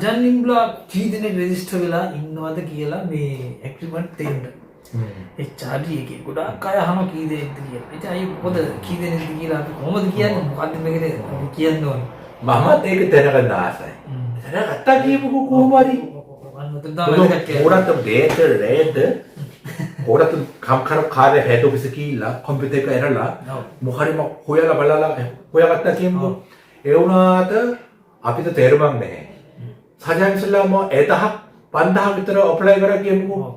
සජන්නිම්ලා කී දෙනෙක් රෙජිස්ටර් වෙලා ඉන්නවද කියලා මේ ඇග්‍රීමන්ට් දෙන්න. ඒ චාර්ජ් එකේ ගොඩාක් අය අහන කී දෙනෙක්ද කියලා. ඉතින් අය මොකද කී දෙනෙක්ද කියලා අපි කොහොමද කියන්නේ? මොකද්ද මේකට අපි කියන්න ඕනේ? මමත් ඒක දැනගන්න ආසයි. දැනගත්තා කියමුකෝ කොහොම හරි. ඕරත් දේට රේද ඕරත් කම්කර කාර්ය හෙඩ් ඔෆිස් ගිහිල්ලා කම්පියුටර් එක ඇරලා මොහරිම හොයලා බලලා හොයාගත්තා කියමුකෝ. ඒ වුණාට අපිට තේරුමක් නැහැ. සජන්ස්ලා මෝ 5000 විතර අප්ලයි කරා කියමුකෝ.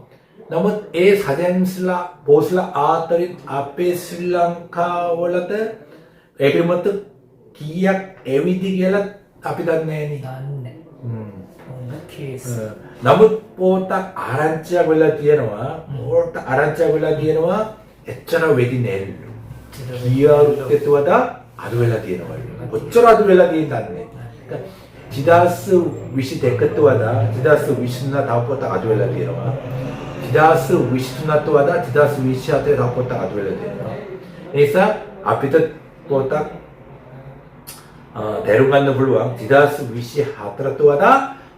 නමුත් ඒ සජන්ස්ලා පෝස්ලා ආතරින් අපේ ශ්‍රී ලංකාවලට ඒකෙමත් කීයක් එවිදි කියලා අපි දන්නේ නැහැ නේ. නමුත් පොතක් ආරංචියක් වෙලා තියෙනවා. පොත ආරංචියක් වෙලා තියෙනවා එච්චර වෙදි නෑලු. කීයක් වඩා අඩු වෙලා තියෙනවා. කොච්චර අඩු වෙලා තියෙනවද? 2022ට වඩා 2023 තව පොත අඩු වෙලා තියෙනවා. 2023ට වඩා 2027 තව පොත අඩු වෙලා තියෙනවා. ඒ නිසා අපිට පොතක් තේරුම් ගන්න පුළුවන් 2024ට වඩා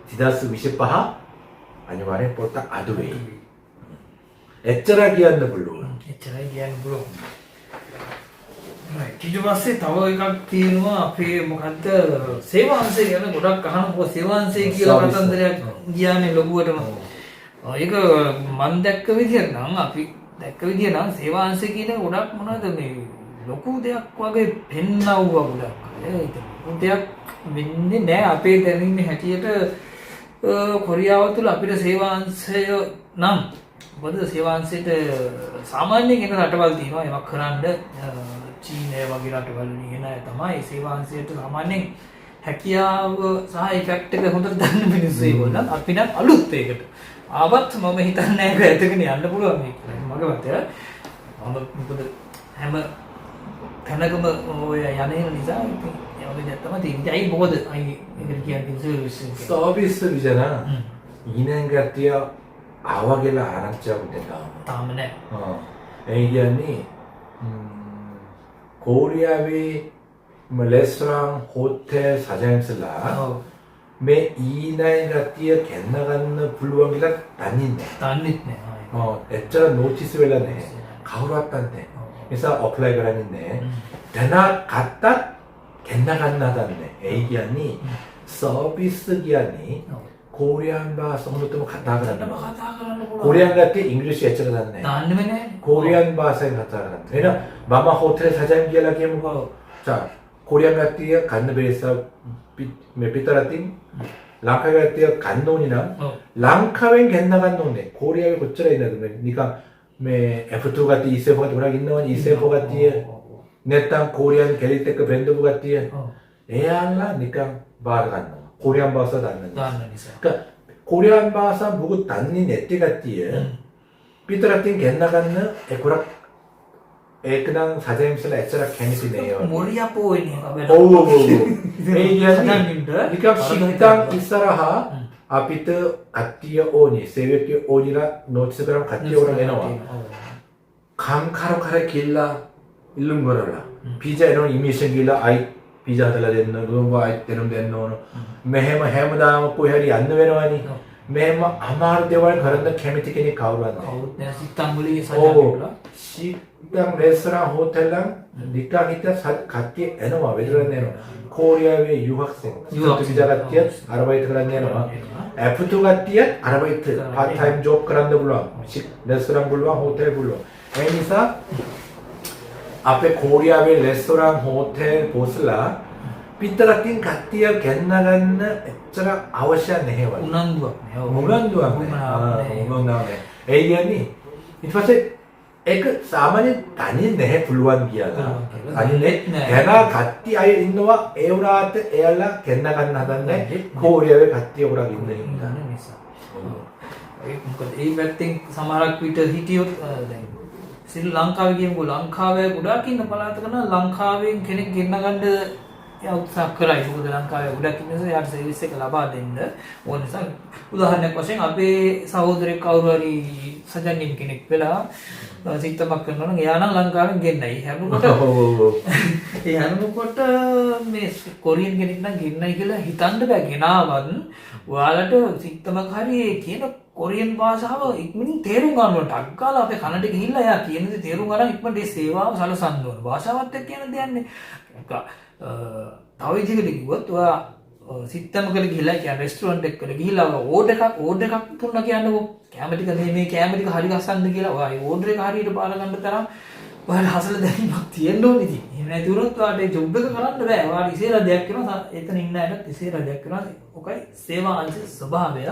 2025 අනිවාර්යෙන් පොතක් අඩු වෙයි. එච්චර කියන්න පුළුවන්. එච්චරයි කියන්න පුළුවන්. ඊට පස්සේ තව එකක් තියෙනවා අපේ මොකද්ද සේවාංශය ගැන ගොඩක් අහනවා. සේවාංශය කියලා කතන්දරයක් කියන්නේ ලොකුවටම. ඒක මම දැක්ක විදියට නම් අපි දැක්ක විදිය නම් සේවාංශය කියන ගොඩක් මොනවද මේ ලොකු දෙයක් වගේ පෙන්නවුවා ගොඩක්. ඒක දෙයක් වෙන්නේ නැහැ අපේ දැනීමේ හැටියට. කොරියාව තුළ අපිට සේවාංශය නම් මොකද සේවාංශයට සාමාන්‍යයෙන් එන රටවල් තියෙනවා ඒවක් කරන්න. චීනය වගේ රටවල් ඉගෙන තමයි සේවාංශයට සාමාන්‍යයෙන් හැකියාව සහ ඉෆෙක්ට් එක හොඳට දන්න මිනිස්සු ඒගොල්ලන්. අපි නම් අලුත් ඒකට. ආවත් මම හිතන්නේ ඒක ඇදගෙන යන්න පුළුවන් මේක. මගේ මතය. මම මොකද හැම තැනකම ඔය යන්නේ නිසා ඉතින් ඒ වගේ දෙයක් තමයි තියෙන්නේ. අයි මොකද අයි ඒකට කියන්නේ සර්විස් විජන ඊනෙන් ගැටිය ආවගේලා ආරංචියක් දෙනවා. තාම නෑ. ඒ කියන්නේ කොරියාවේ රෙස්ටොරන්ට් හෝටල් සජන්ස්ලා මේ ඊනෙන් ගැටිය කන්න ගන්න පුළුවන් කියලා දන්නේ නැහැ. එච්චර නොටිස් වෙලා නැහැ. කවුරුවත් දන්නේ නැහැ. නිසා ඔප්ලයි කරන්නේ නැහැ. දැන කත්තත් කන්න ගන්න හදන්නේ. ඒ කියන්නේ සර්විස් කියන්නේ කොරියානු භාෂාවෙන් කතා කරන්න පුළුවන්. කොරියානු ගැත්තේ ඉංග්‍රීසි එච්චර දන්නේ නැහැ. දන්නේම නැහැ. කොරියානු භාෂාවෙන් කතා කරන්නේ. එහෙනම් මම හෝටල් සජන් කියලා කියමුකෝ. කොරියානු ගැත්තේ කන්න බේස මේ පිටරටින් ලංකාවේ ගැත්තේ කන්න ඕනේ නම් ලංකාවෙන් ගෙන්න ගන්න ඕනේ. කොරියාවේ කොච්චර ඉන්නද නිකන් මේ F2 ගතිය E7 ගතිය උරා ඉන්නවනේ E7 ගතිය නැත්තම් කොරියන් කෙලිත් එක්ක බෙන්දපු ගතිය එයාලා නිකන් බාර ගන්නවා කොරියන් භාෂාව දන්න නිසා කොරියන් භාෂාව මොකද දන්නේ නැති ගතිය පිටරටින් ගෙන්න ගන්න ඒකරක් ඒක නම් සජෙන්ස්ලා එච්චර කැමති නෑ මොරියා පොයිනේ ඔව් ඒ කියන්නේ නිකන් සිතන් ඉස්සරහා අපිට කට්ටිය ඕනි සේවකය ඕනිලා නොටිස් කරන් කට්ටිය උරන් එනවා කම් කර කිල්ලා ඉල්ලුම් කරලා පීජා එනවා ඉමිෂන් ගිහලා අයි පීජා හදලා දෙන්න ගොම්බා අයි දෙන්න ඕන මෙහෙම හැමදාම කොහේ හරි යන්න වෙනවනේ මෙහෙම අමාරු දේවල් කරන්න කැමති කෙනෙක් කවුරුවත් නැහැ සිතන් මුලිගේ සජාවලා සිතන් රෙස්ටොරන්ට් හෝටල් නිකන් හිට කට්ටිය එනවා වෙදරන් එනවා කොරියාවේ යුහක්සෙන් විජාගත්තිය අරබයිත කරන්න යනවා ඇපුතු ගත්තිය අරබයිත පාර්ට් ටයිම් ජොබ් කරන්න පුළුවන් රෙස්ටොරන්ට් පුළුවන් හෝටල් පුළුවන් ඒ නිසා අපේ කොරියාවේ රෙස්ටොරන්ට් හෝටල් පොස්ලා පිටරටින් කට්ටිය ගෙන්න ගන්න එච්චර අවශ්‍ය නැහැ වගේ උනන්දුවක් නෑ ඒ කියන්නේ ඊට පස්සේ ඒක සාමාන්‍ය තනියෙන් නැහැ පුළුවන් කියලා. අනිත් දැනා කට්ටිය අය ඉන්නවා ඒ වුණාට එයාලා කෙන්න ගන්න හදන්නේ කොරියාවේ කට්ටිය උරා ඉන්න නිසා. ඒක මොකද ඒ පැත්තෙන් සමහරක් විට හිටියොත් දැන් ශ්‍රී ලංකාවේ කියමුකෝ ලංකාවේ ගොඩාක් ඉන්න පළාතක නම් ලංකාවෙන් කෙනෙක් ගෙන්න ගන්න එයා උත්සාහ කරයි. මොකද ලංකාවේ ගොඩක් ඉන්න නිසා යාට සර්විස් එක ලබා දෙන්න ඕන නිසා උදාහරණයක් වශයෙන් අපේ සහෝදරයෙක් කවුරු හරි සජන්නින් කෙනෙක් වෙලා සිත්තමක් කරනවා නම් එයා නම් ලංකාවෙන් ගෙන්නයි. ඒ හැමකොට මේ කොරියන් කෙනෙක් නම් ගෙන්නයි කියලා හිතන්න බෑ. ගෙනාවත් ඔයාලට සිත්තමක් හරි කියන කොරියන් භාෂාව ඉක්මනින් තේරුම් ගන්න ඕනට අක්කාලා අපේ කනට ගිහිල්ලා එයා කියන දේ තේරුම් ගන්න ඉක්මනට ඒ සේවාව සලසන්න ඕන. භාෂාවත් එක්ක කියන දෙයක් නේ. තව විදිහකට කිව්වොත් ඔයා සිත්තමකට ගිහිල්ලා කියන රෙස්ටුරන්ට් එකකට ගිහිල්ලා ඕඩර් එකක් දුන්නා කියන්නකෝ. කැම ටික මේ කැම ටික හරි ගස්සන්න කියලා. ඔයා ඒ ඕඩර් එක හරියට පාල ගන්න තරම් ඔයාලා හසල දැනීමක් තියෙන්න ඕනේ ඉතින්. එහෙම නැති වුණොත් ඔයාලට ඒ ජොබ් එක කරන්න බෑ. ඔයාලා ඉසේලා දෙයක් කරනවා එතන ඉන්න අයට ඉසේලා දෙයක් කරනවා. ඔකයි සේවා අංශ ස්වභාවය.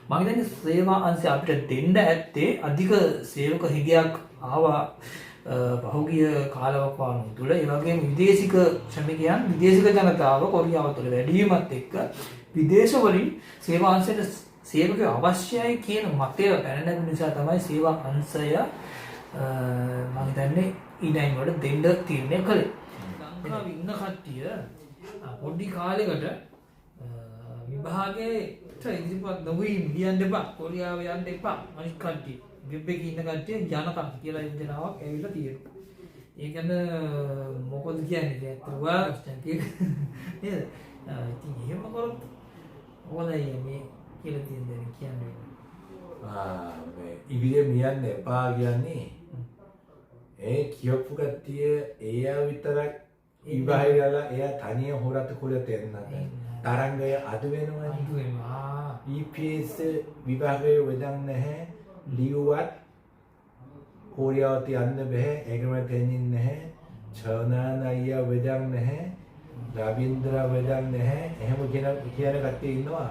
මම හිතන්නේ සේවා අංශය අපිට දෙන්න ඇත්තේ අධික සේවක හිගයක් ආවා පහුගිය කාලවකවානුව තුළ. ඒ වගේම විදේශික ශ්‍රමිකයන් විදේශික ජනතාව කොරියාව තුළ වැඩි වීමත් එක්ක විදේශ වලින් සේවා අංශයට සේවකයෝ අවශ්‍යයි කියන මතය පැන නැගුණ නිසා තමයි සේවා අංශය මම හිතන්නේ ඊඩයින් වලට දෙන්න තීරණය කළේ. ලංකාවේ ඉන්න කට්ටිය පොඩි කාලයකට විභාගයේ ඉදිරිපත් නොවී මිදියන්න එපා. කොරියාව යන්න එපා. අනිත් කට්ටිය වෙබ් එකේ ඉන්න කට්ටිය යනකම් කියලා යෝජනාවක් ඇවිල්ලා තියෙනවා. ඒ කියන්නේ මොකද කියන්නේ ඇත්තටම නේද? ඉතින් එහෙම කරොත් හොඳයි මේ කියලා තියෙන දේ කියන්නේ. මේ ඉවිලේ මියන්න එපා කියන්නේ ඒ කියපු කට්ටිය එයා විතරක් ඉබහිරලා එයා තනිය හොරත් කුලට එන්න. තරංගය අඩු වෙනවා. EPS විභාගයේ වෙදන් නැහැ. ලියුවත් කොරියාවට යන්න බෑ. ඒකම තේන්නේ නැහැ. චර්නාන අයියා වෙදන් නැහැ. රවීන්ද්‍ර වෙදන් නැහැ. එහෙම කියන කට්ටිය ඉන්නවා.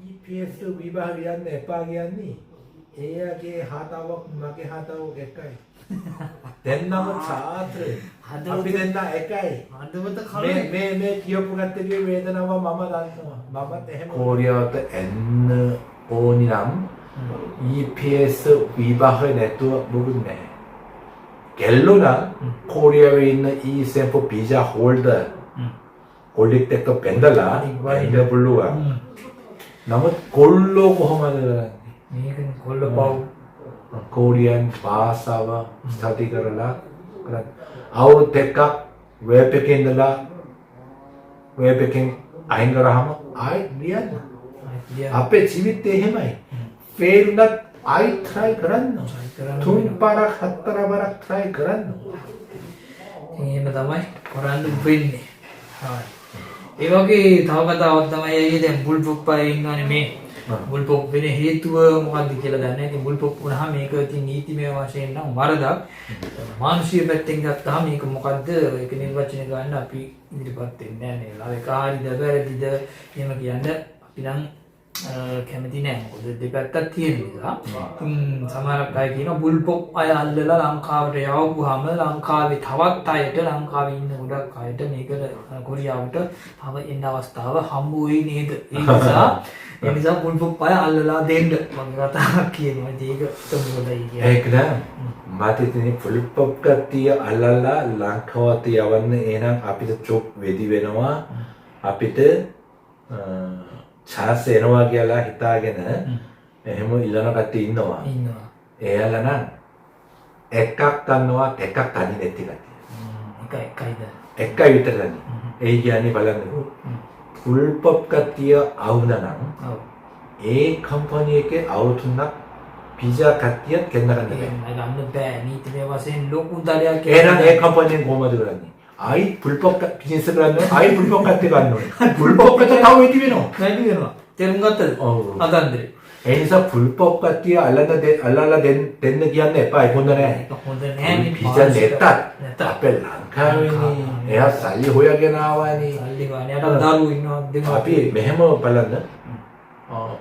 EPS විභාගය යන්න එපා කියන්නේ එයාගේ හතාවක් මගේ හතාවක් එකයි. දෙන්නම ඡාත්‍රේ. අපි දෙන්න එකයි. හදවත කලින් මේ කියපු කට්ටියගේ වේදනාව මම දන්නවා. මමත් එහෙම කොරියාවට එන්න ඕනි නම් EPS විභාගය නැතුව බුදුන් නැහැ. කෙල්ලුණා කොරියාවේ ඉන්න E-STEM visa holder කොල්ලෙක් එක්ක බැඳලා ඉන්න පුළුවන්. නමුත් කොල්ලෝ කොහමද කරන්නේ? මේක කොල්ල පව් කොරියන් භාෂාව ස්ටඩි කරලා අවුරුදු දෙකක් වෙබ් එකේ ඉඳලා වෙබ් එකෙන් අයින් කරාම ආයෙත් ලියන්න. අපේ ජීවිතේ එහෙමයි. ෆේල් උනත් ආයෙ try කරන්න. තුන් පාරක් හතර පාරක් try කරන්න. එහෙම තමයි කරන්න වෙන්නේ. හරි. ඒ වගේ තව කතාවක් තමයි අයියේ දැන් බුල්පොප් අය ඉන්නවනේ මේ බුල්පොප් වෙන හේතුව මොකක්ද කියලා දන්නේ නැහැ. ඉතින් බුල්පොප් වුණාම මේක ඉතින් නීතිමය වශයෙන් නම් වරදක්. මානසික පැත්තෙන් ගත්තාම මේක මොකද්ද? ඒක නිර්වචනය ගන්න අපි ඉදිරිපත් වෙන්නේ නැහැ නේ. ඒක හරිද වැරදිද එහෙම කියන්න අපි නම් කැමති නැහැ. මොකද දෙපැත්තක් තියෙන නිසා. සමහරක් අය කියනවා බුල්පොප් අය අල්ලලා ලංකාවට යවපුවාම ලංකාවේ තවත් අයට ලංකාවේ ඉන්න ගොඩක් අයට මේකට කොරියාවට තව එන්න අවස්ථාව හම්බ වෙයි නේද? ඒ නිසා බුල්පොප් අය අල්ලලා දෙන්න මම කතාවක් කියනවා. ඒක තමයි කියන්නේ. ඒක නෑ මට ඉතින් බුල්පොප් කට්ටිය අල්ලලා ලංකාවට යවන්න එහෙනම් අපිට චොප් වෙදි වෙනවා. අපිට chance එනවා කියලා හිතාගෙන එහෙම ඉල්ලන කට්ටිය ඉන්නවා. එයාලා නම් එකක් ගන්නවා එකක් තනි නැති කට්ටිය. එකයි විතරයි. ඒ කියන්නේ බලන්නකෝ. ෆුල් පොප් කට්ටිය ආවුණා නම් ඒ කම්පැනි එකේ අවුරුද්දක් පිසා කට්ටියත් කෙන්න ගන්න බෑ. ගන්න බෑ. නීතිමය වශයෙන් ලොකු දලයක් එහෙනම් ඒ කම්පැනිෙන් කොහමද කරන්නේ? ආයි ෆුල් පොප් බිස්නස් කරන්නේ ආයි ෆුල් පොප් කට්ටිය ගන්න ඕනේ. ෆුල් පොප් එක තව වැඩි වෙනවා. වැඩි වෙනවා. තේරුම් ගත්තද? අදන්දේ. ඒ නිසා ෆුල් පොප් කට්ටිය අල්ලලා දෙන්න කියන්න එපා. ඒක හොඳ නෑ. හොඳ නෑ. පිසා නැත්තත් අපේ ලංකාවේනේ. එයා සල්ලි හොයගෙන ආවානේ. සල්ලි ගානේ යට දරුවෝ ඉන්නවා දෙමළ. අපි මෙහෙම බලන්න.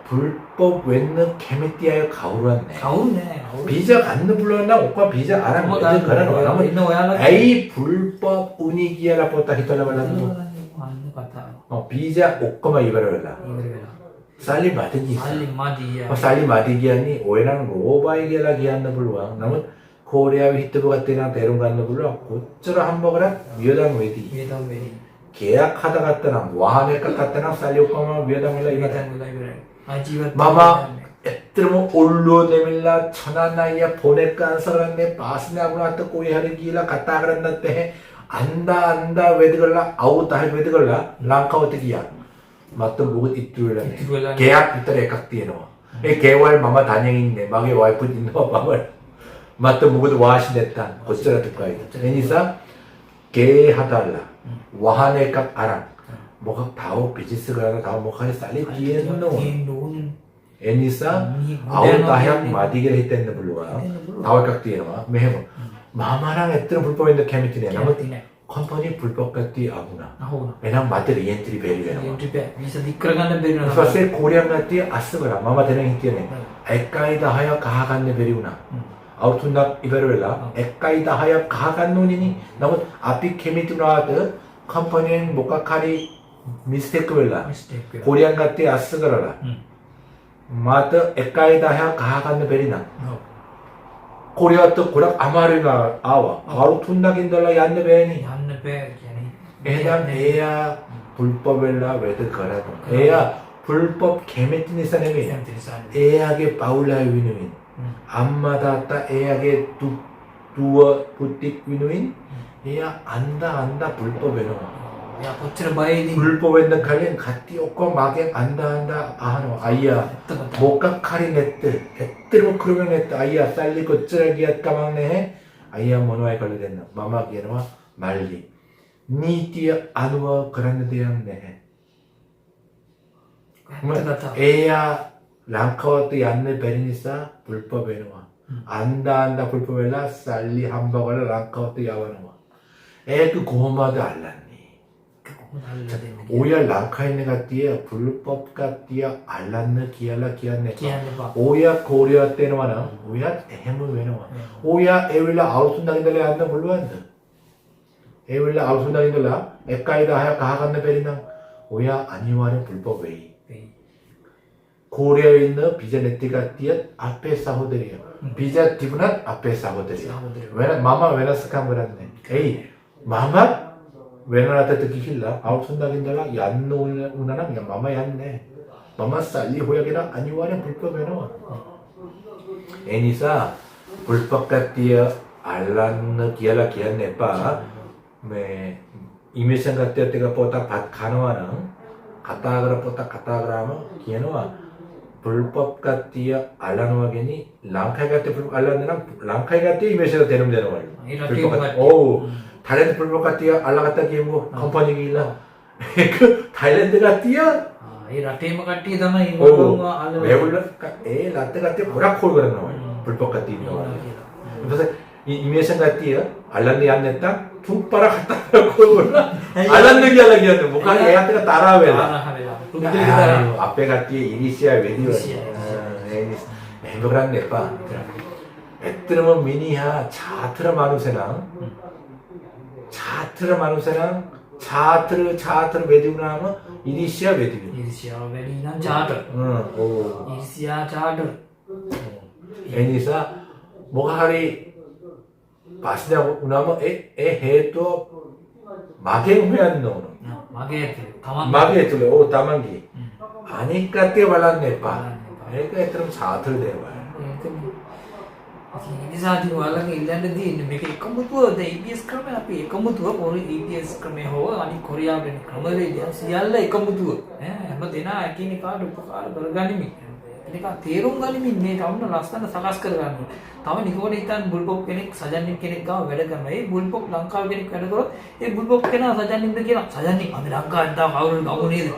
ෆුල් පොප් වෙන්න කැමති අය කවුරුත් නැහැ. කවුරු නෑ. පිසා ගන්න පුළුවන් නම් ඔක්කොම පිසා අරන් කරනවා. නම ඉන්න ඔයාලා ඇයි ෆුල් පොප් උනි කියලා පොත හිතලා බලන්න. අන්න කතාව. පිසා ඔක්කොම ඉවර වෙලා. සල්ලි මට සල්ලි මට කියන්නේ ඔය නම් රෝබයි කියලා කියන්න පුළුවන්. නමුත් කොරියාවේ හිටපු කට්ටිය නම් තේරුම් ගන්න පුළුවන් කොච්චර හම්බ කරත් වියදම් වෙති. 계약하다 갔다 නම් 와하네까 갔다 නම් 살리 오까마 위에다밀라 이거다. ආජීවත් 마마 애들은 올로내밀라 천하나이야 보내까 사람네 바스나구나 꼬이하리 기라 갔다 그랬는데 안다 왜들걸라 아우다 할 왜들걸라 랑카 어떻게야 맞던 목은 이뚜을라네 계약 이따래 깍띠에노 이 개월 마마 단행인네 마게 와이프 있노 마말 맞던 목은 와시냈다 어쩌라 듣까이 애니사 계하달라 와하네 깍 아랑 뭐가 다오 비지스가 다오 뭐가 살리 기에노 애니사 아우다약 마디게를 했다는 불러와 다월 깍띠에노 매해모 마마랑 애들은 불법인데 캐미티네 나무 컴퍼니 불법 같디 아구나. 왜냐면 마트 리엔트리 베리잖아. 사실 고량 같디 아스거라. 마마 대령 힌티네. 에까이다 하여 가하간네 베리구나. 아우툰나 이베르라. 에까이다 하여 가하간노니니 나무 아피 캐미티 나와드 컴퍼니엔 모카카리 미스테크 벨라. 고량 같디 아스거라라. 마트 에까이다 하여 가하간네 베리나. 코리아 또 고락 아마르가 아와 바로 툰다긴달라 얀네 베니 에단 에야 불법을라 왜들 거라도 에야 불법 개메티니사네미 에야게 바울라의 위누인 암마다따 에야게 두어 부틱 위누인 에야 안다 불법에노 불법에는 칼린 가띠 오고 마게 안다 아하노 아이야 모까 칼이 냈드 애들 그러면 냈드 아이야 쌀리 거쩌라기야 까막네 아이야 모노아에 걸려댔나 마마기에노와 말리 니띠야 아누어 그랬는데양네 에야 랑카와또 얀네 베리니사 불법에노와 안다 불법에라 쌀리 함바가를 랑카와또 야와노와 에그 고마도 알랐네 오야 랑카이네 같디에 불법 같디야 알란네 기알라 기안네 오야 고려 때노와나 오야 해물 왜노와 오야 에윌라 아우순당이들레 안나 불루안다 에윌라 아우순당이들라 에까이다 하야 가하간네 베리나 오야 아니와네 불법 웨이 고려에 있는 비자 네티 같디야 앞에 사호들이야 비자 디브낫 앞에 사호들이야 왜나 마마 왜나 스캄 그랬네 에이 마마 왜나라테 듣기길라 아웃선다긴달라 얀노 우나랑 야 마마 얀네 마마 살리 호약이라 아니와는 불법에노 애니사 불법 같디야 알란느 기알라 기안네 빠메 이메션 같디야 때가 뽀딱 밭 가노와는 갔다그라 뽀딱 갔다그라면 기에노와 불법 같디야 알란노와게니 랑카이 같디 불법 알란느랑 랑카이 같디 이메션가 되는 말이야 불법 같디 오 타일랜드 불법 같디야 알라 갔다 기뭐 컴퍼니 길라 그 타일랜드 같디야 이 라테마 같디 තමයි 이거가 알라 외울라 에 라테 같디 뭐라 콜 그러는 거야 불법 같디 있는 그래서 이 이메션 같디야 알란데 안 냈다 툭바라 갔다 콜 그러나 알란데 기알라 기한데 뭐가 애한테가 따라하વે라 앞에 같디에 이리시아 웨디오 멤버랑 내빠 애들은 미니하 차트라 마누세랑 차트를 마누세랑 차트를 외디구나 하면 이리시아 외디구 이리시아 외디는 차트 이리시아 차트 애니사 뭐가 하리 바스냐고 나면 에 해도 마갱회한 노는 마게tul래 오 다만기 아니까 떼발랐네 빠 애가 애들은 차트를 대봐 ඉනිසාති ඔයාලගේ ඉල්ලන්න තියෙන්නේ මේක එකමුතුව ද EPS ක්‍රමය අපි එකමුතුව පොරි EPS ක්‍රමය හෝ අනිත් කොරියාවේ ක්‍රමවේදය සියල්ල එකමුතුව හැම දෙනා එකිනෙකාට උපකාර කරගනිමින් එකිනෙකා තේරුම් ගනිමින් මේ තවන්න ලස්සන සකස් කරගන්න ඕනේ. තව නිකෝණ හිතන් බුල්පොප් කෙනෙක් සජන්නින් කෙනෙක් ගාව වැඩ කරනවා. ඒ බුල්පොප් ලංකාවේ කෙනෙක් වැඩ කරොත් ඒ බුල්පොප් කෙනා සජන්නින්ද කියනවා. සජන්නින් අපි ලංකාවෙන් තාම කවුරුත් ගමු නේද?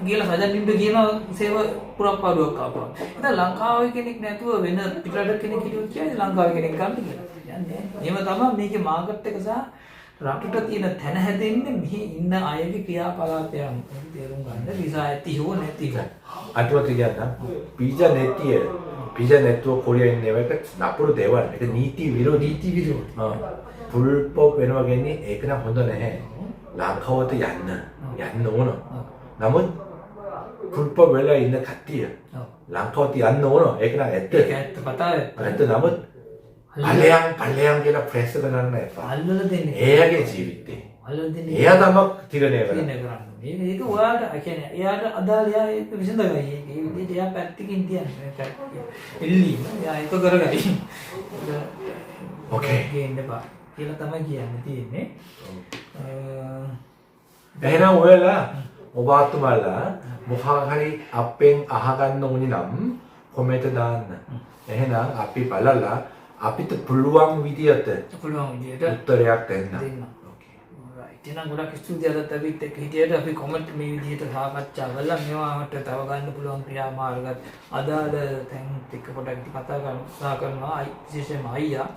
කියලා සජන්නින්ද කියන සේව පුරප්පාඩුවක් ආපුවා. ඉතින් ලංකාවේ කෙනෙක් නැතුව වෙන පිටරට කෙනෙක් හිටියොත් කියන්නේ ලංකාවේ කෙනෙක් ගන්න කියලා. යන්නේ. එහෙම තමයි මේකේ මාකට් එක සහ රටට තියෙන තැන හැදෙන්නේ මෙහි ඉන්න අයගේ ක්‍රියාපලාපයන් තේරුම් ගන්න විසා ඇති හෝ නැති හෝ. අන්තිමට කියන්න 비자 네트워크 코리아에 있는 내가 나쁘로 대화를 해. 니티 위로 불법 외노하겠니? 에 그냥 혼돈해 해. 랑카워도 얀느 오너. 남은 불법 외라 있는 갓띠야. 랑카워도 얀느 오너. 에 그냥 애뜨. 애뜨 남은 발레양 게라 프레스가 나는 애. 애하게 집있대. අල්ලන් දෙන්නේ එයා තමයි තිරණය කරන්නේ. තිරණය කරන්නේ. මේක ඔයාට කියන්නේ එයාට අදාළ එයා ඒක විසඳගයි. ඒ විදිහට එයා පැත්තකින් තියන්නේ. එල්ලීම එයා ඒක කරගයි. ඕකේ. ගේන්න බා. කියලා තමයි කියන්න තියෙන්නේ. එහෙනම් ඔයාලා ඔබතුමාලා මොකක් හරි අපෙන් අහගන්න ඕනි නම් කොමෙන්ට් දාන්න. එහෙනම් අපි බලලා අපිට පුළුවන් විදියට උත්තරයක් දෙන්න. ඕකේ. එහෙනම් ගොඩක් ස්තුතියි අදත් අපිත් එක්ක හිටියට අපි කොමෙන්ට් මේ විදිහට සාකච්ඡා කළා. මේවාට තව ගන්න පුළුවන් ක්‍රියාමාර්ගත් අදාළ තැන් එක්ක පොඩ්ඩක් කතා කරනවා. විශේෂයෙන්ම අයියා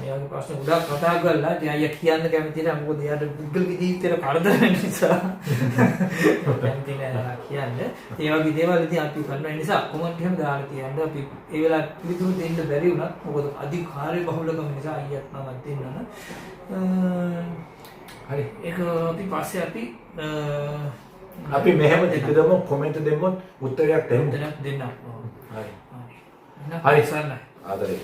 මේ වගේ ප්‍රශ්න ගොඩක් කතා කරලා ඉතින් අයියා කියන්න කැමති නැහැ මොකද එයාට පුද්ගලික ජීවිතේට කරදර වෙන නිසා කැමති නැහැ කියන්නේ. ඒ වගේ දේවල් ඉතින් අපි කරන නිසා කොමන්ට් එහෙම දාලා තියන්න අපි ඒ වෙලාවට පිළිතුරු දෙන්න බැරි වුණා. මොකද අධික කාර්ය බහුලකම නිසා අයියාත් මමත් දෙන්නන. හරි ඒක අපි පස්සේ අපි මෙහෙම දෙකදම කොමෙන්ට් දෙන්නොත් උත්තරයක් දෙන්න. දෙන්න. හරි. හරි සර්. ආදරේ.